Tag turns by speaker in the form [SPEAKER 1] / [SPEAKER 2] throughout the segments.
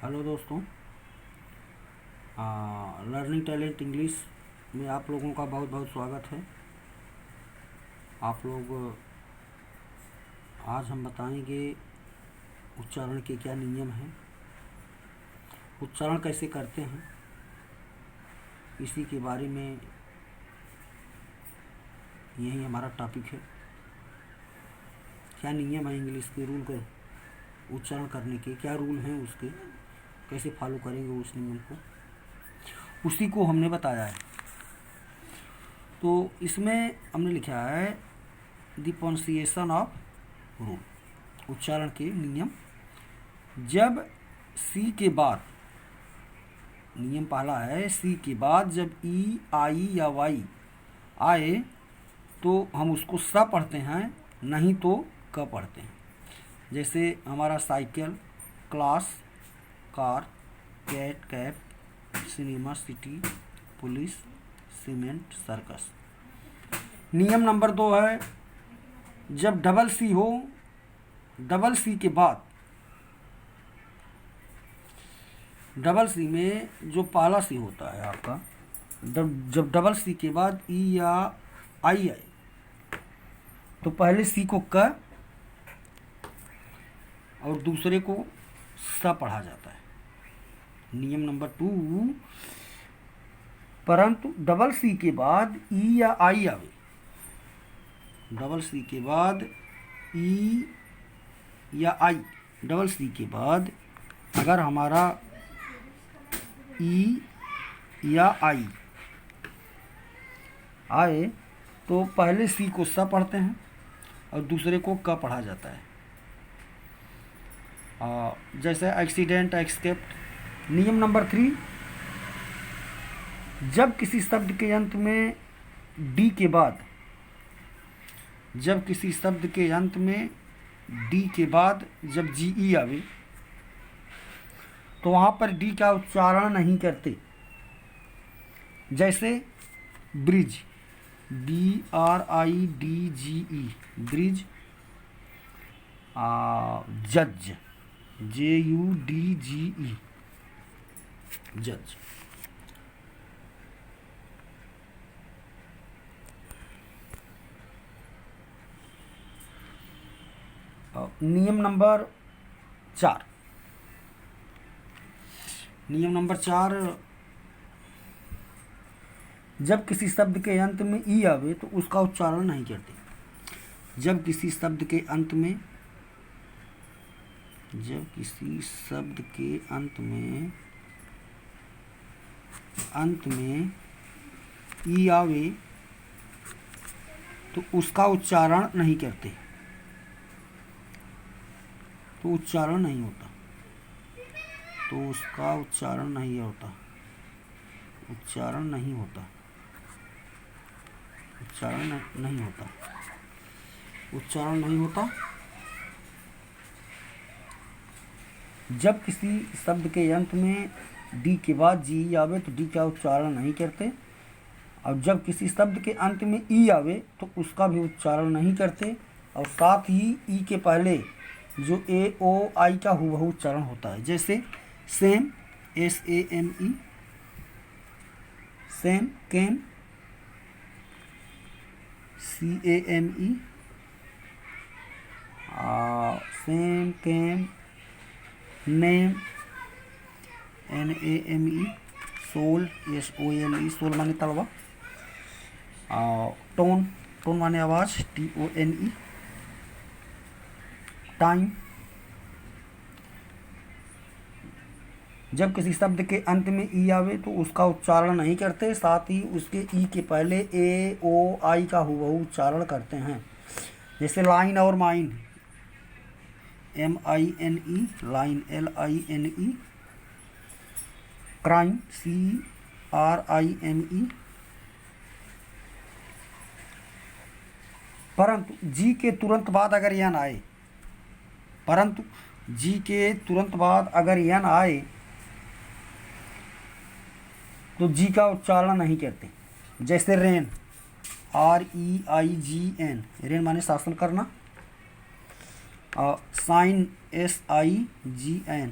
[SPEAKER 1] Hello दोस्तों, learning talent English में आप लोगों का बहुत बहुत स्वागत है। आप लोग आज हम बताएंगे उच्चारण के क्या नियम हैं, उच्चारण कैसे करते हैं, इसी के बारे में यही हमारा टॉपिक है। क्या नियम है इंग्लिश के, रूल के उच्चारण करने के, क्या रूल हैं उसके, कैसे फॉलो करेंगे उस नियम को, उसी को हमने बताया है। तो इसमें हमने लिखा है द प्रोनाउंसिएशन ऑफ रूल, उच्चारण के नियम। जब सी के बाद, नियम पहला है सी के बाद जब ई आई या वाई आए तो हम उसको स पढ़ते हैं, नहीं तो क पढ़ते हैं। जैसे हमारा cycle, class, car, cat, cap, cinema, city, police, cement, circus. नियम नंबर 2 है जब डबल सी हो, डबल सी के बाद, डबल सी में जो पहला सी होता है आपका, जब डबल सी के बाद ई या आई आए तो पहले सी को क और दूसरे को स पढ़ा जाता है। नियम नंबर 2, परंतु डबल सी के बाद ई या आई आवे, डबल सी के बाद ई या आई, डबल सी के बाद अगर हमारा ई या आई आए तो पहले सी को स पढ़ते हैं और दूसरे को क पढ़ा जाता है। जैसे एक्सीडेंट, एस्केप्ड। नियम नंबर 3, जब किसी शब्द के अंत में डी के बाद, जब किसी शब्द के अंत में डी के बाद जब जी ई आवे तो वहाँ पर डी का उच्चारण नहीं करते। जैसे ब्रिज, BRIDGE, ब्रिज। जज, JUDGE, जज। नियम नंबर 4, नियम नंबर 4, जब किसी शब्द के अंत में ई आवे तो उसका उच्चारण नहीं करते। जब किसी शब्द के अंत में, जब किसी शब्द के अंत में ई आवे तो उसका उच्चारण नहीं करते, तो उच्चारण नहीं होता, तो उसका उच्चारण नहीं होता, उच्चारण नहीं होता, उच्चारण नहीं होता, उच्चारण नहीं होता। जब किसी शब्द के अंत में डी के बाद जी आवे तो डी का उच्चारण नहीं करते, और जब किसी शब्द के अंत में ई आवे तो उसका भी उच्चारण नहीं करते, और साथ ही ई के पहले जो ए ओ आई का हुबहू उच्चारण होता है। जैसे same, SAME, same, came, CAME, same, came, name, NAME, sole, SOLE, sole माने तलवा, टोन, टोन माने आवाज़, TONE, टाइम। जब किसी शब्द के अंत में ई आवे तो उसका उच्चारण नहीं करते, साथ ही उसके ई के पहले ए ओ आई का हुबहू उच्चारण करते हैं। जैसे लाइन और mine, MINE, line, LINE, crime, CRIME। परंतु जी के तुरंत बाद अगर यन आए, परंतु जी के तुरंत बाद अगर यन आए तो जी का उच्चारण नहीं करते। जैसे रेन, REIGN, रेन माने शासन करना, साइन, SIGN,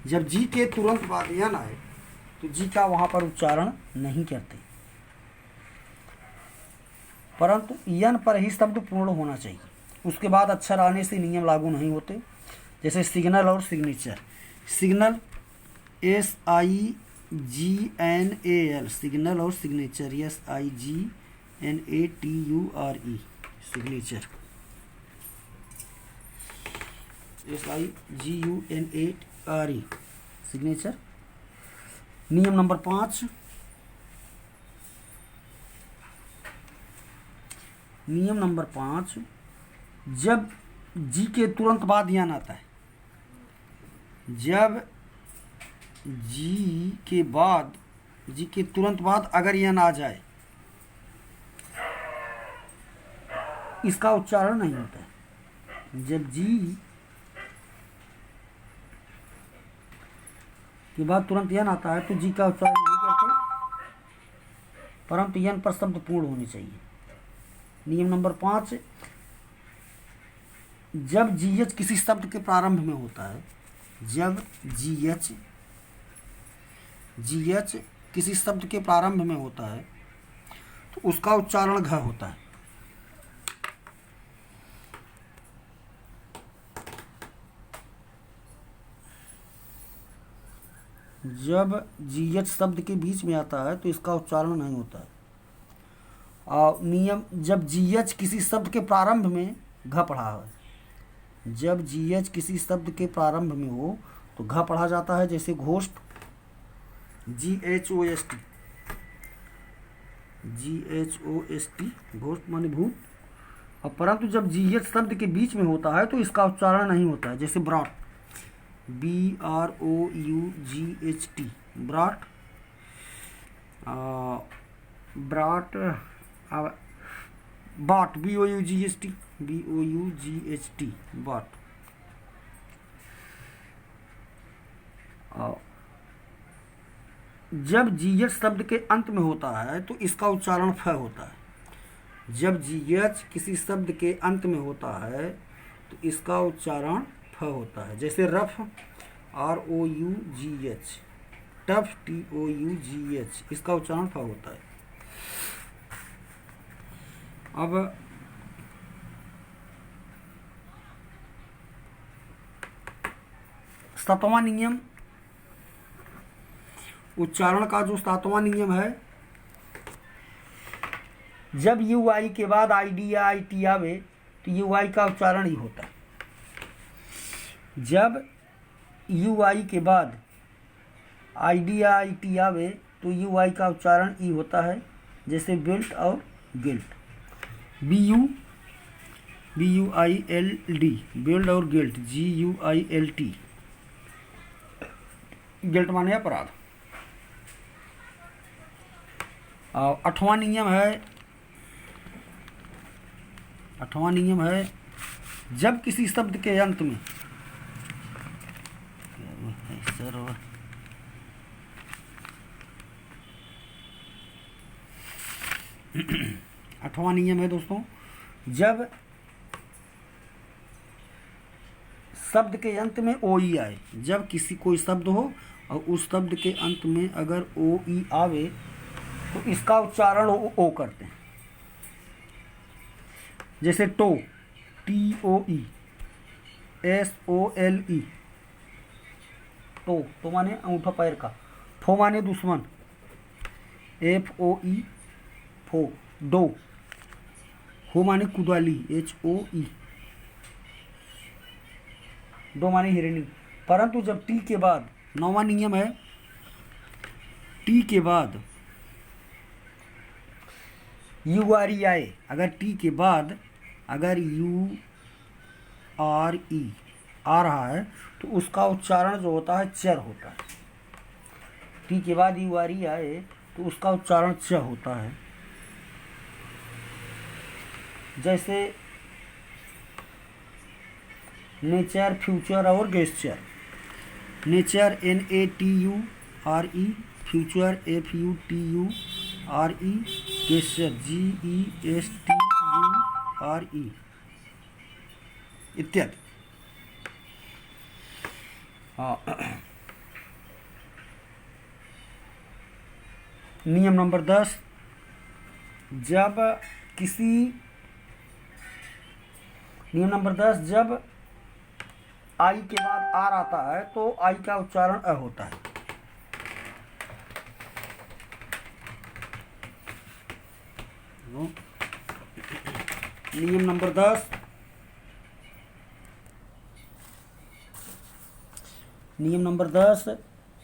[SPEAKER 1] जब जी के तुरंत बाद यन आए तो जी का वहाँ पर उच्चारण नहीं करते, परंतु यन पर ही शब्द पूर्ण होना चाहिए। उसके बाद अक्षर आने से नियम लागू नहीं होते। जैसे सिग्नल और सिग्नेचर। सिग्नल SIGNAL, सिग्नल और signature SIGNATURE, signature SIGUNARE, signature. नियम नंबर 5, नियम नंबर 5, जब जी के तुरंत बाद यन आता है, जब जी के तुरंत बाद अगर यन आ जाए, इसका उच्चारण नहीं होता है। जब जी के बाद तुरंत यन आता है तो जी का उच्चारण नहीं करते, परंतु यन पर शब्द पूर्ण होने चाहिए। नियम नंबर 5, जब जीएच किसी शब्द के प्रारंभ में होता है, जब जीएच किसी शब्द के प्रारंभ में होता है तो उसका उच्चारण घ होता है। जब जीएच शब्द के बीच में आता है तो इसका उच्चारण नहीं होता है। और नियम, जब जीएच किसी शब्द के प्रारंभ में घ पढ़ा है, जब जीएच किसी शब्द के प्रारंभ में हो तो घ पढ़ा जाता है। जैसे घोष्ट GHOST, घोष्ट माने भूत। और परंतु जब जीएच शब्द के बीच में होता है तो इसका उच्चारण नहीं होता है। जैसे ब्रॉट, BROUGHT, ब्रॉट, ब्रॉट, बाट, BOUGHT, बाट। जब जीएच शब्द के अंत में होता है तो इसका उच्चारण फ होता है। जब जीएच किसी शब्द के अंत में होता है तो इसका उच्चारण फ होता है। जैसे रफ, ROUGH, टफ, TOUGH, इसका उच्चारण फ होता है। अब सातवां नियम, उच्चारण का जो सातवां नियम है, जब UI के बाद ID या IT आवे तो UI का उच्चारण ही होता है। जब UI के बाद ID या IT आवे तो UI का उच्चारण ई होता है। जैसे बेल्ट और गिल्ट, BUILD, बेल्ट और गिल्ट, GUILT, गिल्ट माने अपराध। और आठवां नियम है, जब किसी शब्द के अंत में आठवां नियम है दोस्तों, जब शब्द के अंत में OE आए, जब किसी कोई शब्द हो और उस शब्द के अंत में अगर OE आवे तो इसका उच्चारण ओ करते हैं। जैसे टो, TOE, SOLE, तो माने अंगूठा पैर का। फो माने दुश्मन, FOE, फो। डो, हो माने कुदाली, HOE, डो माने हिरनी। परंतु जब टी के बाद, नौवां नियम है, टी के बाद URE आए, अगर टी के बाद अगर URE आ रहा है तो उसका उच्चारण जो होता है चर होता है। टी के बाद URE आए तो उसका उच्चारण च होता है। जैसे नेचर, फ्यूचर और gesture. Nature NATURE, future FUTURE, gesture GESTURE इत्यादि। नियम नंबर 10, जब किसी नियम नंबर 10, जब आई के बाद आर आता है तो आई का उच्चारण अ होता है। नियम नंबर 10, नियम नंबर 10,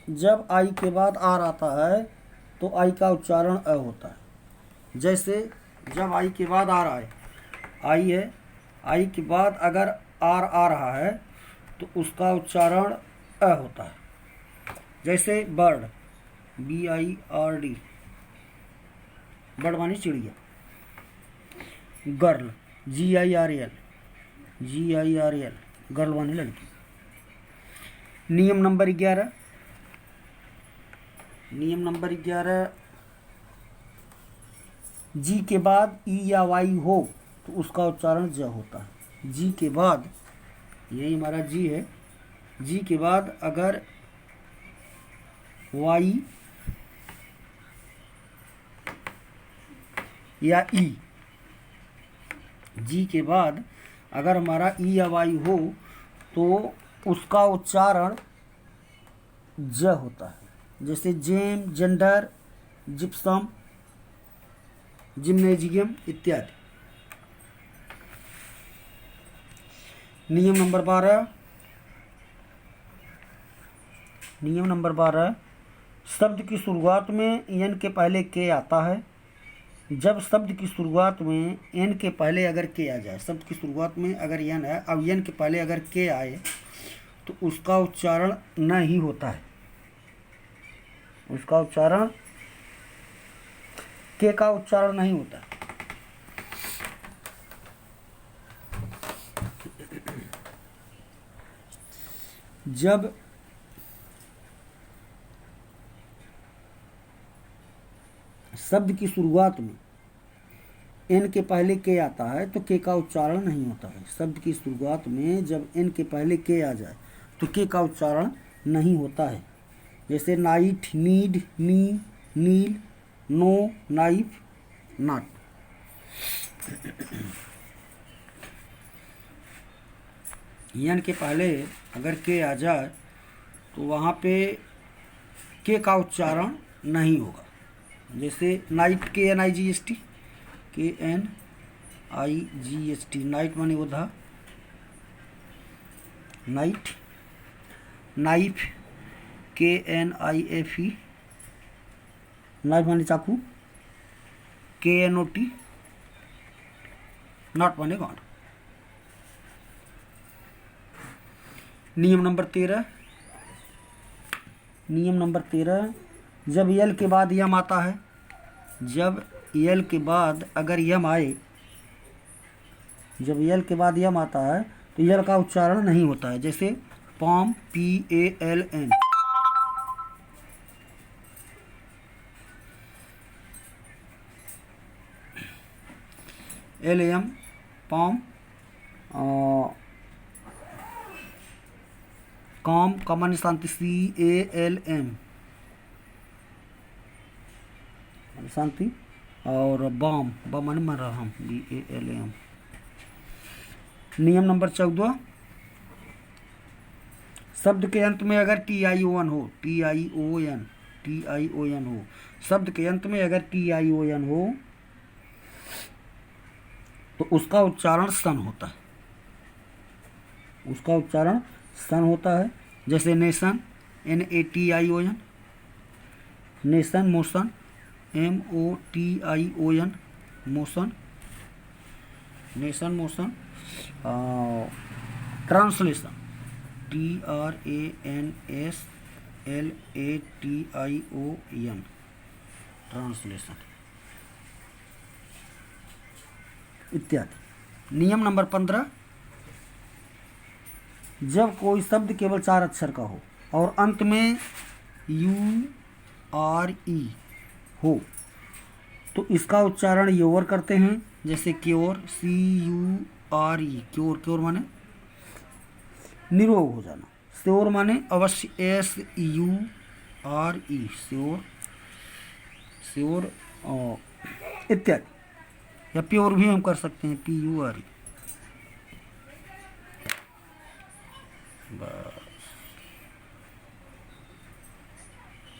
[SPEAKER 1] जब आई के बाद आर आता है तो आई का उच्चारण अ होता है। जैसे जब आई के बाद आर आए, आई है, आई के बाद अगर आर आ रहा है तो उसका उच्चारण अ होता है। जैसे बर्ड, BIRD, बर्ड मानी चिड़िया। गर्ल, GIRL, गर्ल मानी लड़की। नियम नंबर 11, नियम नंबर 11, जी के बाद ई या वाई हो तो उसका उच्चारण ज होता है। जी के बाद, यही हमारा जी है, जी के बाद अगर वाई या ई, जी के बाद अगर हमारा ई या वाई हो तो उसका उच्चारण ज होता है। जैसे जेम, जेंडर, जिप्सम, जिम्नेजियम इत्यादि। नियम नंबर 12, नियम नंबर 12, शब्द की शुरुआत में एन के पहले के आता है। जब शब्द की शुरुआत में एन के पहले अगर के आ जाए, शब्द की शुरुआत में अगर एन है, अब एन के पहले अगर के आए तो उसका उच्चारण न ही होता है। उसका उच्चारण, के का उच्चारण नहीं होता। जब शब्द की शुरुआत में एन के पहले के आता है तो के का उच्चारण नहीं होता है। शब्द की शुरुआत में जब एन के पहले के आ जाए तो के का उच्चारण नहीं होता है। जैसे knight, need, knee, kneel, know, knife, not. N के पहले अगर के आ जाए तो वहाँ पे के का उच्चारण नहीं होगा। जैसे नाइट, KNIGHT, KNIGHT, नाइट माने ओधा, नाइट। नाइफ, KNIFE, नाइफ माने चाकू, KNOT, नॉट माने गॉड। नियम नंबर 13, नियम नंबर 13, जब यल के बाद यम आता है, जब यल के बाद अगर यम आए, जब यल के बाद यम आता है तो यल का उच्चारण नहीं होता है। जैसे पॉम, PALM, LM, पॉम, कॉम, कॉमन शांति, CALM, शांति, और बम, बम मर रहा हम, BALM। नियम नंबर 14, शब्द के अंत में अगर TION हो, TION हो, शब्द के अंत में अगर TION हो तो उसका उच्चारण सन होता है। उसका उच्चारण सन होता है। जैसे nation, NATION, nation, motion, MOTION, motion, nation, motion. Translation, TRANSLATION, translation इत्यादि। नियम नंबर 15, जब कोई शब्द केवल 4 अक्षर का हो और अंत में URE हो तो इसका उच्चारण योर करते हैं। जैसे क्योर, CURE, क्योर, क्योर माने निरोग हो जाना। श्योर माने अवश्य, SURE, श्योर। श्योर इत्यादि, या प्योर भी हम कर सकते हैं, PURE। बस।